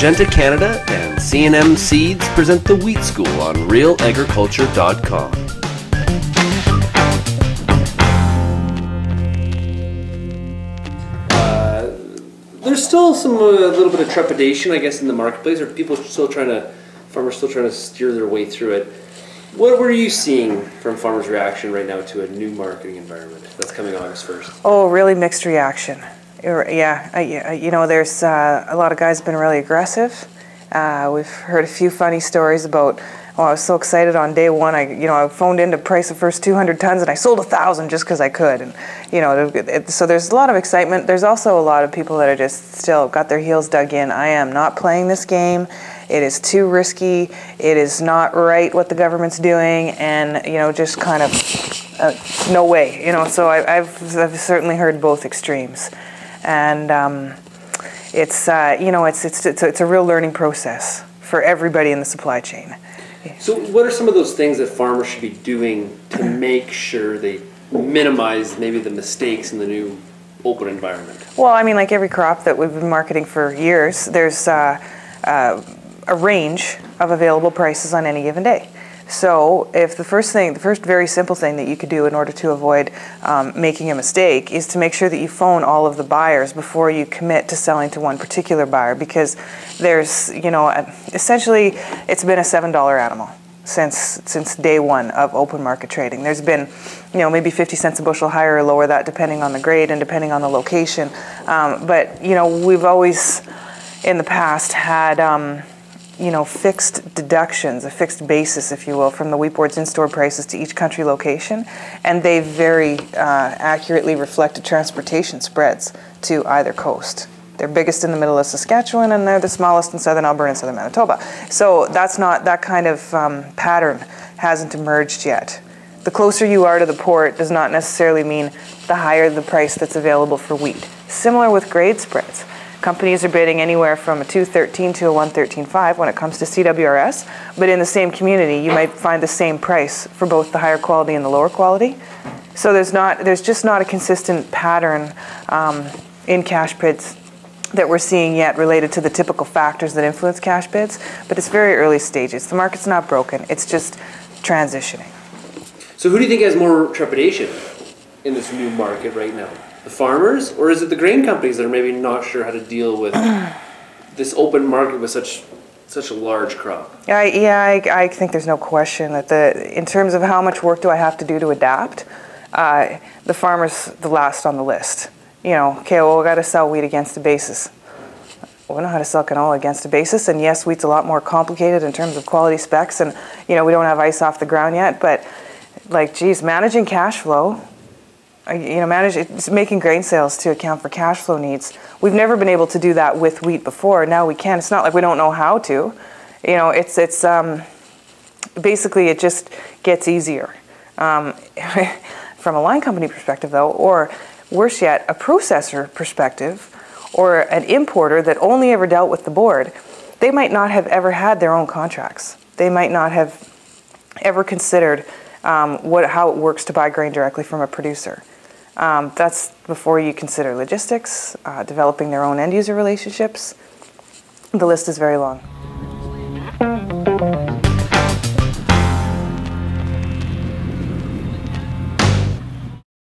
Syngenta Canada and C&M Seeds present the Wheat School on RealAgriculture.com. There's still a little bit of trepidation, I guess, in the marketplace. Are people farmers still trying to steer their way through it? What were you seeing from farmers' reaction right now to a new marketing environment that's coming August 1st? Oh, really mixed reaction. You know, there's a lot of guys have been really aggressive. We've heard a few funny stories about, I was so excited on day one. I phoned in to price the first 200 tons and I sold 1,000 just because I could. And so there's a lot of excitement. There's also a lot of people that are just still got their heels dug in. I am not playing this game. It is too risky. It is not right what the government's doing, and just kind of no way. So I've certainly heard both extremes. And it's a real learning process for everybody in the supply chain. So what are some of those things that farmers should be doing to make sure they minimize maybe the mistakes in the new open environment? Well, I mean, like every crop that we've been marketing for years, there's a range of available prices on any given day. So if the first very simple thing that you could do in order to avoid making a mistake is to make sure that you phone all of the buyers before you commit to selling to one particular buyer, because there's, essentially it's been a $7 animal since day one of open market trading. There's been, maybe 50 cents a bushel higher or lower, that depending on the grade and depending on the location. But we've always in the past had fixed deductions, a fixed basis, if you will, from the wheat board's in-store prices to each country location, and they very accurately reflected transportation spreads to either coast. They're biggest in the middle of Saskatchewan, and they're the smallest in southern Alberta and southern Manitoba. So that kind of pattern hasn't emerged yet. The closer you are to the port does not necessarily mean the higher the price that's available for wheat. Similar with grade spreads. Companies are bidding anywhere from a 213 to a 113.5 when it comes to CWRS, but in the same community you might find the same price for both the higher quality and the lower quality. So there's just not a consistent pattern in cash bids that we're seeing yet related to the typical factors that influence cash bids, but it's very early stages. The market's not broken, it's just transitioning. So who do you think has more trepidation in this new market right now? The farmers, or is it the grain companies that are maybe not sure how to deal with this open market with such a large crop? I think there's no question that in terms of how much work do I have to do to adapt, the farmer's the last on the list. Okay, well, we got to sell wheat against a basis. We know how to sell canola against a basis, and yes, wheat's a lot more complicated in terms of quality specs, and we don't have ice off the ground yet, but managing cash flow, making grain sales to account for cash flow needs. We've never been able to do that with wheat before. Now we can. It's not like we don't know how to. It's basically it just gets easier. From a line company perspective, though, or worse yet, a processor perspective, or an importer that only ever dealt with the board, they might not have ever had their own contracts. They might not have ever considered how it works to buy grain directly from a producer. That's before you consider logistics, developing their own end-user relationships. The list is very long.